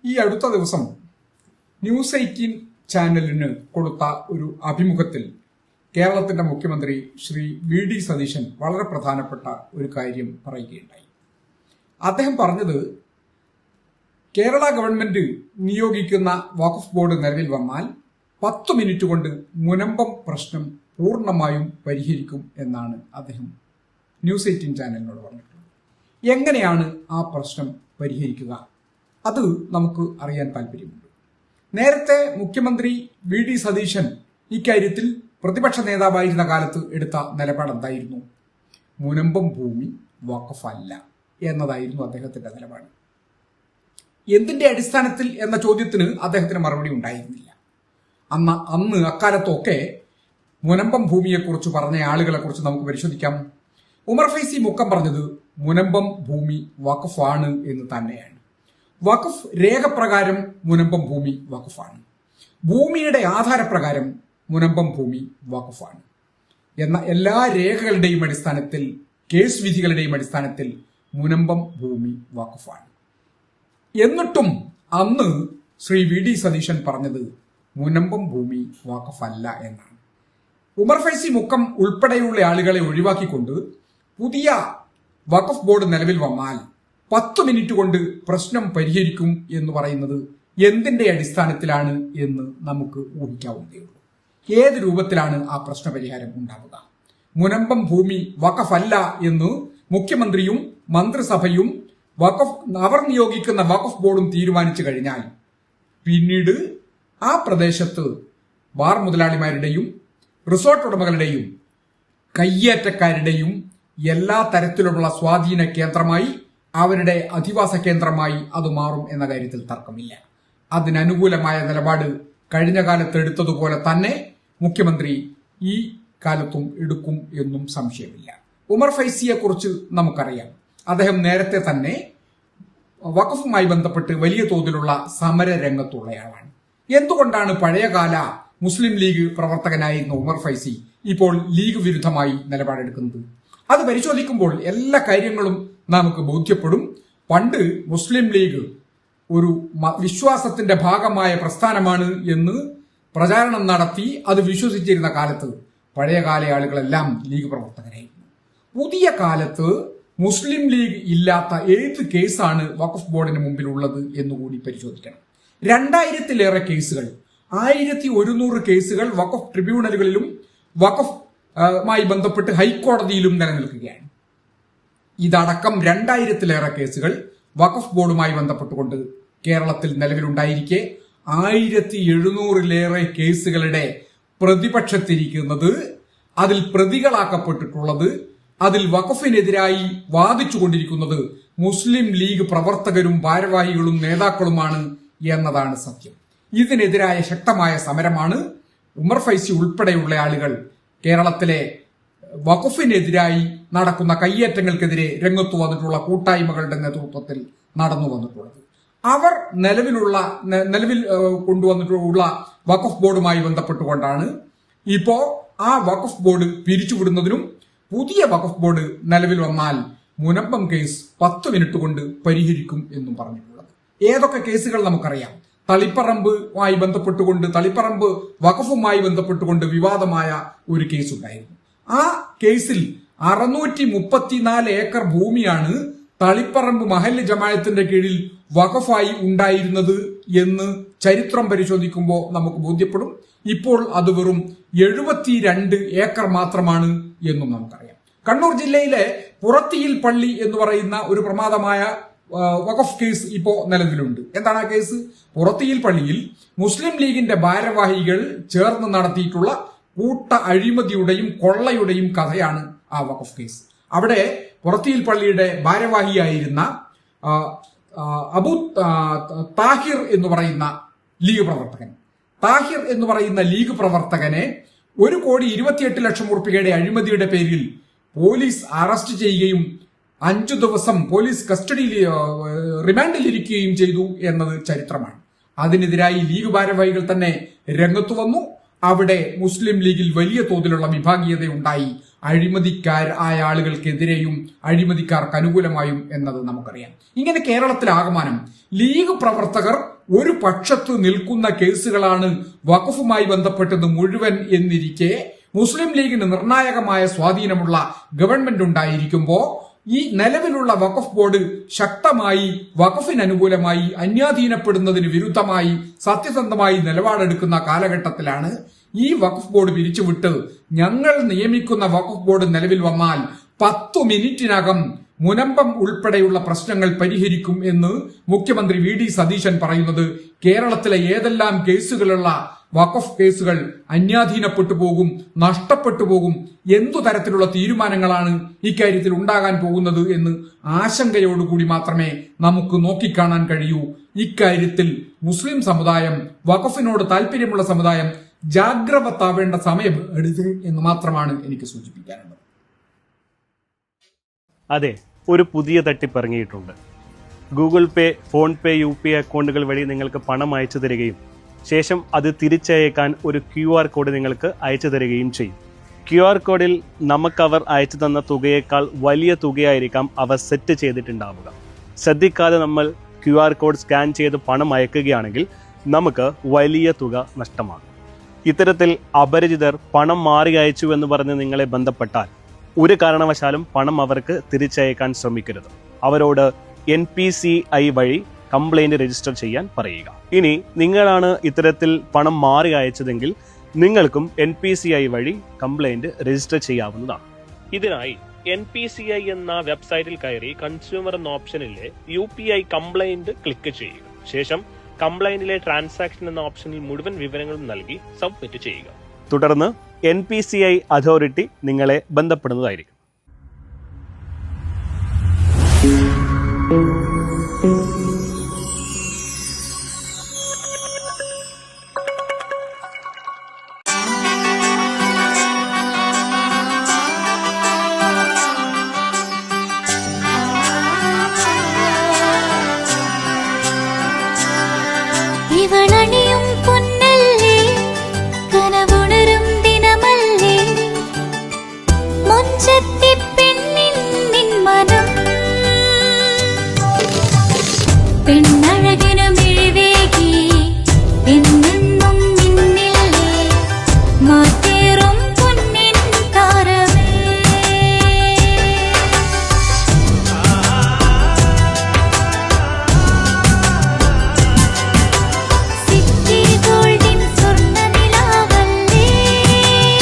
ഈ അടുത്ത ദിവസം ന്യൂസ് 18 ചാനലിന് കൊടുത്ത ഒരു അഭിമുഖത്തിൽ കേരളത്തിന്റെ മുഖ്യമന്ത്രി ശ്രീ വി.ഡി. സതീശൻ വളരെ പ്രധാനപ്പെട്ട ഒരു കാര്യം പറയുകയുണ്ടായി. അദ്ദേഹം പറഞ്ഞത് കേരള ഗവൺമെന്റ് നിയോഗിക്കുന്ന വഖഫ് ബോർഡ് നിലവിൽ വന്നാൽ 10 മിനിറ്റ് കൊണ്ട് മുനമ്പം പ്രശ്നം പൂർണ്ണമായും പരിഹരിക്കും എന്നാണ് അദ്ദേഹം ന്യൂസ് 18 ചാനലിനോട് പറഞ്ഞിട്ടുള്ളത്. എങ്ങനെയാണ് ആ പ്രശ്നം പരിഹരിക്കുക? അത് നമുക്ക് അറിയാൻ താല്പര്യമുണ്ട്. നേരത്തെ മുഖ്യമന്ത്രി വി.ഡി. സതീശൻ ഇക്കാര്യത്തിൽ പ്രതിപക്ഷ നേതാവായിരുന്ന കാലത്ത് എടുത്ത നിലപാട് എന്തായിരുന്നു? മുനമ്പം ഭൂമി വഖഫ് അല്ല എന്നതായിരുന്നു അദ്ദേഹത്തിന്റെ നിലപാട്. എന്തിന്റെ അടിസ്ഥാനത്തിൽ എന്ന ചോദ്യത്തിന് അദ്ദേഹത്തിന് മറുപടി ഉണ്ടായിരുന്നില്ല. അക്കാലത്തൊക്കെ മുനമ്പം ഭൂമിയെക്കുറിച്ച് പറഞ്ഞ ആളുകളെ കുറിച്ച് നമുക്ക് പരിശോധിക്കാം. ഉമർ ഫൈസി മുക്കം പറഞ്ഞത് മുനമ്പം ഭൂമി വഖഫാണ് എന്ന് തന്നെയാണ്. വഖഫ് രേഖപ്രകാരം മുനമ്പം ഭൂമി വഖഫാണ്. ഭൂമിയുടെ ആധാരപ്രകാരം മുനമ്പം ഭൂമി വഖഫാണ്. എന്ന എല്ലാ രേഖകളുടെയും അടിസ്ഥാനത്തിൽ, കേസ് വിധികളുടെയും അടിസ്ഥാനത്തിൽ മുനമ്പം ഭൂമി വഖഫാണ്. എന്നിട്ടും അന്ന് ശ്രീ വി.ഡി. സതീശൻ പറഞ്ഞത് മുനമ്പം ഭൂമി വഖഫല്ല എന്നാണ്. ഉമർ ഫൈസി മുക്കം ഉൾപ്പെടെയുള്ള ആളുകളെ ഒഴിവാക്കിക്കൊണ്ട് പുതിയ വഖഫ് ബോർഡ് നിലവിൽ വന്നാൽ 10 മിനിറ്റ് കൊണ്ട് പ്രശ്നം പരിഹരിക്കും എന്ന് പറയുന്നത് എന്തിന്റെ അടിസ്ഥാനത്തിലാണ് എന്ന് നമുക്ക് ഊഹിക്കാവുന്നതേ ഉള്ളൂ. ഏത് രൂപത്തിലാണ് ആ പ്രശ്ന പരിഹാരം ഉണ്ടാവുക? മുനമ്പം ഭൂമി വഖഫല്ല എന്ന് മുഖ്യമന്ത്രിയും മന്ത്രിസഭയും അവർ നിയോഗിക്കുന്ന വഖഫ് ബോർഡും തീരുമാനിച്ചു കഴിഞ്ഞാൽ പിന്നീട് ആ പ്രദേശത്ത് ബാർ മുതലാളിമാരുടെയും റിസോർട്ട് ഉടമകളുടെയും കയ്യേറ്റക്കാരുടെയും എല്ലാ തരത്തിലുള്ള സ്വാധീന കേന്ദ്രമായി, അവരുടെ അധിവാസ കേന്ദ്രമായി അത് മാറും എന്ന കാര്യത്തിൽ തർക്കമില്ല. അതിനനുകൂലമായ നിലപാട് കഴിഞ്ഞ കാലത്ത് എടുത്തതുപോലെ തന്നെ മുഖ്യമന്ത്രി ഈ കാലത്തും എടുക്കും എന്നും സംശയമില്ല. ഉമർ ഫൈസിയെ കുറിച്ച് നമുക്കറിയാം. അദ്ദേഹം നേരത്തെ തന്നെ വഖഫുമായി ബന്ധപ്പെട്ട് വലിയ തോതിലുള്ള സമര രംഗത്തുള്ളയാളാണ്. എന്തുകൊണ്ടാണ് പഴയകാല മുസ്ലിം ലീഗ് പ്രവർത്തകനായിരുന്ന ഉമർ ഫൈസി ഇപ്പോൾ ലീഗ് വിരുദ്ധമായി നിലപാടെടുക്കുന്നത്? അത് പരിശോധിക്കുമ്പോൾ എല്ലാ കാര്യങ്ങളും നമുക്ക് ബോധ്യപ്പെടും. പണ്ട് മുസ്ലിം ലീഗ് ഒരു വിശ്വാസത്തിന്റെ ഭാഗമായ പ്രസ്ഥാനമാണ് എന്ന് പ്രചാരണം നടത്തി അത് വിശ്വസിച്ചിരുന്ന കാലത്ത് പഴയകാല ആളുകളെല്ലാം ലീഗ് പ്രവർത്തകരായിരുന്നു. പുതിയ കാലത്ത് മുസ്ലിം ലീഗ് ഇല്ലാത്ത ഏത് കേസാണ് വഖഫ് ബോർഡിന് മുമ്പിലുള്ളത് എന്നുകൂടി പരിശോധിക്കണം. 2000-ലേറെ കേസുകൾ, 1100 കേസുകൾ വഖഫ് ട്രിബ്യൂണലുകളിലും വഖഫുമായി ബന്ധപ്പെട്ട് ഹൈക്കോടതിയിലും നിലനിൽക്കുകയാണ്. ഇതടക്കം 2000-ലേറെ കേസുകൾ വഖഫ് ബോർഡുമായി ബന്ധപ്പെട്ടുകൊണ്ട് കേരളത്തിൽ നിലവിലുണ്ടായിരിക്കെ 1700-ലേറെ കേസുകളുടെ പ്രതിപക്ഷത്തിരിക്കുന്നത്, അതിൽ പ്രതികളാക്കപ്പെട്ടിട്ടുള്ളത്, അതിൽ വഖഫിനെതിരായി വാദിച്ചുകൊണ്ടിരിക്കുന്നത് മുസ്ലിം ലീഗ് പ്രവർത്തകരും ഭാരവാഹികളും നേതാക്കളുമാണ് എന്നതാണ് സത്യം. ഇതിനെതിരായ ശക്തമായ സമരമാണ് ഉമർ ഫൈസി ഉൾപ്പെടെയുള്ള ആളുകൾ കേരളത്തിലെ വഖഫിനെതിരായി നടക്കുന്ന കയ്യേറ്റങ്ങൾക്കെതിരെ രംഗത്തു വന്നിട്ടുള്ള കൂട്ടായ്മകളുടെ നേതൃത്വത്തിൽ നടന്നു വന്നിട്ടുള്ളത്. അവർ നിലവിൽ കൊണ്ടുവന്നിട്ടുള്ള വഖഫ് ബോർഡുമായി ബന്ധപ്പെട്ടുകൊണ്ടാണ് ഇപ്പോ ആ വഖഫ് ബോർഡ് പിരിച്ചുവിടുന്നതിനും പുതിയ വഖഫ് ബോർഡ് നിലവിൽ വന്നാൽ മുനമ്പം കേസ് 10 മിനിറ്റ് കൊണ്ട് പരിഹരിക്കും എന്നും പറഞ്ഞിട്ടുള്ളത്. ഏതൊക്കെ കേസുകൾ നമുക്കറിയാം. തളിപ്പറമ്പുമായി ബന്ധപ്പെട്ടുകൊണ്ട്, തളിപ്പറമ്പ് വഖഫുമായി ബന്ധപ്പെട്ടുകൊണ്ട് വിവാദമായ ഒരു കേസ് ഉണ്ടായിരുന്നു. ആ കേസിൽ 634 ഏക്കർ ഭൂമിയാണ് തളിപ്പറമ്പ് മഹല്ല് ജമാഅത്തിന്റെ കീഴിൽ വഖഫായി ഉണ്ടായിരുന്നത് എന്ന് ചരിത്രം പരിശോധിക്കുമ്പോൾ നമുക്ക് ബോധ്യപ്പെടും. ഇപ്പോൾ അത് വെറും 72 ഏക്കർ മാത്രമാണ് എന്നും നമുക്കറിയാം. കണ്ണൂർ ജില്ലയിലെ പുറത്തിയിൽ പള്ളി എന്ന് പറയുന്ന ഒരു പ്രമാദമായ വഖഫ് കേസ് ഇപ്പോ നിലവിലുണ്ട്. എന്താണ് ആ കേസ്? പുറത്തിയിൽ പള്ളിയിൽ മുസ്ലിം ലീഗിന്റെ ഭാരവാഹികൾ ചേർന്ന് നടത്തിയിട്ടുള്ള കൂട്ട അഴിമതിയുടെയും കൊള്ളയുടെയും കഥയാണ് ആ വഖഫ് കേസ്. അവിടെ പുറത്തിയിൽ പള്ളിയുടെ ഭാരവാഹിയായിരുന്ന അബു താഹിർ എന്ന് പറയുന്ന ലീഗ് പ്രവർത്തകനെ 1,28,00,000 രൂപയുടെ അഴിമതിയുടെ പേരിൽ പോലീസ് അറസ്റ്റ് ചെയ്യുകയും 5 ദിവസം പോലീസ് കസ്റ്റഡിയിൽ റിമാൻഡിലിരിക്കുകയും ചെയ്തു എന്നത് ചരിത്രമാണ്. അതിനെതിരായി ലീഗ് ഭാരവാഹികൾ തന്നെ രംഗത്തു വന്നു. അവിടെ മുസ്ലിം ലീഗിൽ വലിയ തോതിലുള്ള വിഭാഗീയത ഉണ്ടായി. അഴിമതിക്കാരായ ആളുകൾക്കെതിരെയും അഴിമതിക്കാർക്ക് അനുകൂലമായും എന്നത് നമുക്കറിയാം. ഇങ്ങനെ കേരളത്തിലാകമാനം ലീഗ് പ്രവർത്തകർ ഒരു പക്ഷത്ത് നിൽക്കുന്ന കേസുകളാണ് വഖഫുമായി ബന്ധപ്പെട്ടത് മുഴുവൻ എന്നിരിക്കെ മുസ്ലിം ലീഗിന് നിർണായകമായ സ്വാധീനമുള്ള ഗവൺമെന്റ് ഉണ്ടായിരിക്കുമ്പോൾ ഈ നിലവിലുള്ള വഖഫ് ബോർഡ് ശക്തമായി വഖഫിന് അനുകൂലമായി അന്യാധീനപ്പെടുന്നതിന് വിരുദ്ധമായി സത്യസന്ധമായി നിലപാടെടുക്കുന്ന കാലഘട്ടത്തിലാണ് ഈ വഖഫ് ബോർഡ് പിരിച്ചുവിട്ട് ഞങ്ങൾ നിയമിക്കുന്ന വഖഫ് ബോർഡ് നിലവിൽ വന്നാൽ 10 മിനിറ്റിനകം മുനമ്പം ഉൾപ്പെടെയുള്ള പ്രശ്നങ്ങൾ പരിഹരിക്കും എന്ന് മുഖ്യമന്ത്രി വി.ഡി. സതീശൻ പറയുന്നത് കേരളത്തിലെ ഏതെല്ലാം കേസുകളുള്ള വഖഫ് കേസുകൾ അന്യാധീനപ്പെട്ടു പോകും, നഷ്ടപ്പെട്ടു പോകും, എന്തു തരത്തിലുള്ള തീരുമാനങ്ങളാണ് ഇക്കാര്യത്തിൽ ഉണ്ടാകാൻ പോകുന്നത് എന്ന് ആശങ്കയോടുകൂടി മാത്രമേ നമുക്ക് നോക്കിക്കാണാൻ കഴിയൂ. ഇക്കാര്യത്തിൽ മുസ്ലിം സമുദായം, വഖഫിനോട് താല്പര്യമുള്ള സമുദായം ജാഗ്രവത്താവേണ്ട സമയം എടുത്ത് എന്ന് മാത്രമാണ് എനിക്ക് സൂചിപ്പിക്കാനുള്ളത്. അതെ, ഒരു പുതിയ തട്ടിപ്പ് ഇറങ്ങിയിട്ടുണ്ട്. ഗൂഗിൾ പേ, ഫോൺ പേ, UPI അക്കൗണ്ടുകൾ വഴി നിങ്ങൾക്ക് പണം അയച്ചു തരികയും ശേഷം അത് തിരിച്ചയക്കാൻ ഒരു QR കോഡ് നിങ്ങൾക്ക് അയച്ചു തരികയും ചെയ്യും. QR കോഡിൽ നമുക്കവർ അയച്ചു തന്ന തുകയേക്കാൾ വലിയ തുകയായിരിക്കാം അവർ സെറ്റ് ചെയ്തിട്ടുണ്ടാവുക. ശ്രദ്ധിക്കാതെ നമ്മൾ QR കോഡ് സ്കാൻ ചെയ്ത് പണം അയക്കുകയാണെങ്കിൽ നമുക്ക് വലിയ തുക നഷ്ടമാകും. ഇത്തരത്തിൽ അപരിചിതർ പണം മാറി അയച്ചു എന്ന് പറഞ്ഞ് നിങ്ങളെ ബന്ധപ്പെട്ടാൽ ഒരു കാരണവശാലും പണം അവർക്ക് തിരിച്ചയക്കാൻ ശ്രമിക്കരുത്. അവരോട് NPCI വഴി കംപ്ലൈന്റ് രജിസ്റ്റർ ചെയ്യാൻ പറയുക. ഇനി നിങ്ങളാണ് ഇത്തരത്തിൽ പണം മാറി അയച്ചതെങ്കിൽ നിങ്ങൾക്കും NPCI വഴി കംപ്ലൈന്റ് രജിസ്റ്റർ ചെയ്യാവുന്നതാണ്. ഇതിനായി NPCI എന്ന വെബ്സൈറ്റിൽ കയറി കൺസ്യൂമർ എന്ന ഓപ്ഷനിലെ UPI കംപ്ലൈന്റ് ക്ലിക്ക് ചെയ്യുക. ശേഷം കംപ്ലൈന്റിലെ ട്രാൻസാക്ഷൻ എന്ന ഓപ്ഷനിൽ മുഴുവൻ വിവരങ്ങളും നൽകി സബ്മിറ്റ് ചെയ്യുക. തുടർന്ന് NPCI അതോറിറ്റി നിങ്ങളെ ബന്ധപ്പെടുന്നതായിരിക്കും. ഇവളണിയും പൊന്നല്ലേ, കനവുണരും ദിനമല്ലേ, മുഞ്ചത്തി പെണ്ണിൻ നിൻ മനം, പെണ്ണഴകിനു മിഴിവേകി എന്നെന്നും നിന്നില്ലേ, മാറ്റേറും പൊന്നിൻ താരമേ.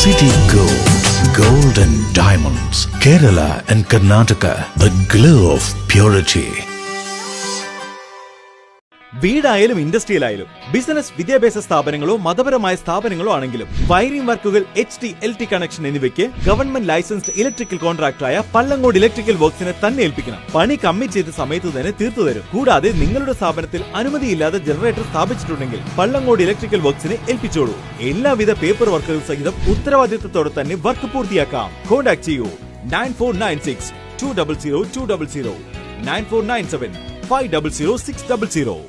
City Gold and Diamonds, Kerala and Karnataka, the glow of purity. വീടായാലും ഇൻഡസ്ട്രിയലായാലും ബിസിനസ്, വിദ്യാഭ്യാസ സ്ഥാപനങ്ങളോ മതപരമായ സ്ഥാപനങ്ങളോ ആണെങ്കിലും വയറിംഗ് വർക്കുകൾ, HT, LT കണക്ഷൻ എന്നിവയ്ക്ക് ഗവൺമെന്റ് ലൈസൻസ്ഡ് ഇലക്ട്രിക്കൽ കോൺട്രാക്ടറായ പള്ളങ്ങോട് ഇലക്ട്രിക്കൽ വർക്സിനെ തന്നെ ഏൽപ്പിക്കണം. പണി കമ്മിറ്റ് ചെയ്ത സമയത്ത് തന്നെ തീർത്തു തരും. കൂടാതെ നിങ്ങളുടെ സ്ഥാപനത്തിൽ അനുമതിയില്ലാതെ ജനറേറ്റർ സ്ഥാപിച്ചിട്ടുണ്ടെങ്കിൽ പള്ളങ്ങോട് ഇലക്ട്രിക്കൽ വർക്സിനെ ഏൽപ്പിച്ചോളൂ. എല്ലാവിധ പേപ്പർ വർക്കുകൾ സഹിതം ഉത്തരവാദിത്തത്തോടെ തന്നെ വർക്ക് പൂർത്തിയാക്കാം. കോൺടാക്ട് ചെയ്യൂ 9496 200 200 9497 500 600.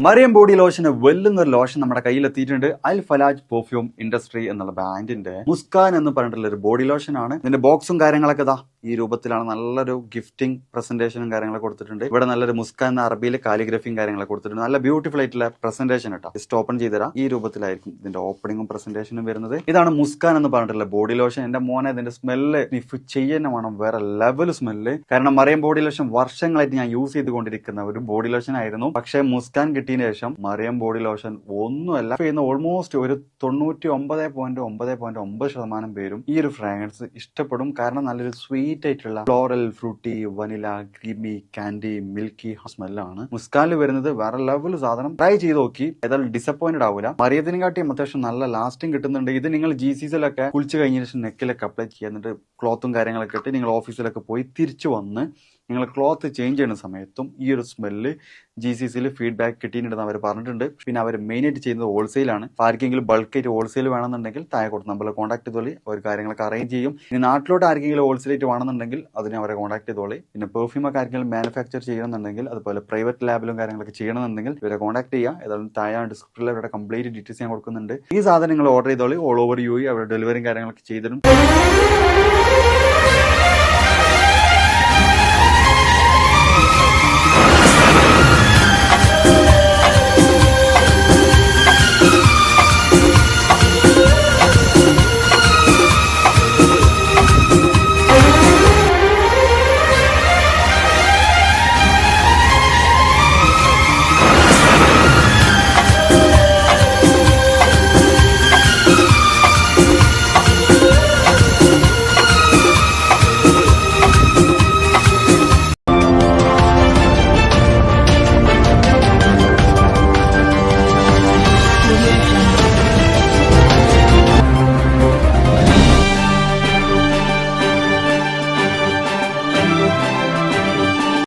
മറിയം ബോഡി ലോഷന് വെല്ലുന്നൊരു ലോഷൻ നമ്മുടെ കയ്യിലെത്തിയിട്ടുണ്ട്. അൽ ഫലാജ് പെർഫ്യൂം ഇൻഡസ്ട്രി എന്നുള്ള ബ്രാൻഡിന്റെ മുസ്കാൻ എന്ന് പറഞ്ഞിട്ടുള്ള ഒരു ബോഡി ലോഷൻ ആണ്. ഇതിന്റെ ബോക്സും കാര്യങ്ങളൊക്കെ ഇതാ ഈ രൂപത്തിലാണ്. നല്ലൊരു ഗിഫ്റ്റിംഗ് പ്രസന്റേഷനും കാര്യങ്ങളൊക്കെ കൊടുത്തിട്ടുണ്ട്. ഇവിടെ നല്ലൊരു മുസ്കാൻ എന്ന അറബിയിൽ കാലിഗ്രഫിയും കാര്യങ്ങളൊക്കെ കൊടുത്തിട്ടുണ്ട്. നല്ല ബ്യൂട്ടിഫുൾ ആയിട്ടുള്ള പ്രസന്റേഷൻ കേട്ടോ. ജസ്റ്റ് ഓപ്പൺ ചെയ്തുതരാം. ഈ രൂപത്തിലായിരിക്കും ഇതിന്റെ ഓപ്പണിങ്ങും പ്രസന്റേഷനും വരുന്നത്. ഇതാണ് മുസ്കാൻ എന്ന് പറഞ്ഞിട്ടുള്ള ബോഡി ലോഷൻ. എന്റെ മോനെ ഇതിന്റെ സ്മെല്ല് സ്നിഫ് ചെയ്യുന്ന വേണം, വേറെ ലെവൽ സ്മെല്ല്. കാരണം മറിയം ബോഡി ലോഷൻ വർഷങ്ങളായിട്ട് ഞാൻ യൂസ് ചെയ്തുകൊണ്ടിരിക്കുന്ന ഒരു ബോഡി ലോഷൻ ആയിരുന്നു. പക്ഷേ മുസ്കാൻ കിട്ടിയതിന് ശേഷം മറിയം ബോഡി ലോഷൻ ഒന്നുമല്ല ചെയ്യുന്ന ഓൾമോസ്റ്റ് ഒരു 99.9% പേരും ഈ ഒരു ഫ്രാഗ്രൻസ് ഇഷ്ടപ്പെടും. കാരണം നല്ലൊരു സ്വീറ്റ് ആയിട്ടുള്ള floral, fruity, vanilla, creamy, candy, milky സ്മെല്ലാണ് മുസ്കാനിൽ വരുന്നത്. വേറെ ലെവൽ സാധനം. ട്രൈ ചെയ്ത് നോക്കി, ഏതായാലും ഡിസപ്പോയിന്റഡ് ആവില്ല. മറിയത്തിനെ കാട്ടിയും അത്യാവശ്യം നല്ല ലാസ്റ്റിംഗ് കിട്ടുന്നുണ്ട്. ഇത് നിങ്ങൾ GCCയിലൊക്കെ കുളിച്ച് കഴിഞ്ഞ ശേഷം നെക്കിലൊക്കെ അപ്ലൈ ചെയ്യുക. എന്നിട്ട് ക്ലോത്തും കാര്യങ്ങളൊക്കെ ഇട്ട് നിങ്ങൾ ഓഫീസിലൊക്കെ പോയി തിരിച്ചു വന്ന് നിങ്ങൾ ക്ലോത്ത് ചേഞ്ച് ചെയ്യുന്ന സമയത്തും ഈ ഒരു സ്മെല്ല് GCCയിൽ ഫീഡ്ബാക്ക് കിട്ടിയിട്ടുണ്ടെന്ന് അവർ പറഞ്ഞിട്ടുണ്ട്. പിന്നെ അവർ മെയിനായിട്ട് ചെയ്യുന്നത് ഹോൾസെയിലാണ്. ആർക്കെങ്കിലും ബൾക്കായിട്ട് ഹോൾസെയിൽ വേണമെന്നുണ്ടെങ്കിൽ താഴെ കൊടുത്ത് നമ്മളെ കോൺടാക്ട് ചെയ്തോളി. അവർ കാര്യങ്ങളൊക്കെ അറേഞ്ച് ചെയ്യും. ഇനി നാട്ടിലോട്ട് ആർക്കെങ്കിലും ഹോൾസെയിലായിട്ട് വേണമെന്നുണ്ടെങ്കിൽ അതിനെ അവരെ കോൺടാക്ട് ചെയ്തോളി. പിന്നെ പെർഫ്യൂം ഒക്കെ ആർക്കെങ്കിലും മാനുഫാക്ചർ ചെയ്യണമെന്നുണ്ടെങ്കിൽ, അതുപോലെ പ്രൈവറ്റ് ലാബിലും കാര്യങ്ങളൊക്കെ ചെയ്യണമെന്നുണ്ടെങ്കിൽ ഇവരെ കോൺടാക്ട് ചെയ്യുക. ഏതായാലും താഴെ ഡിസ്ക്രിപ്ഷനിൽ അവരുടെ കംപ്ലീറ്റ് ഡീറ്റെയിൽസ് ഞാൻ കൊടുക്കുന്നുണ്ട്. ഈ സാധനം നിങ്ങൾ ഓർഡർ ചെയ്തോളി. ഓൾ ഓവർ UAE അവരുടെ ഡെലിവറിയും കാര്യങ്ങളൊക്കെ ചെയ്തിടും.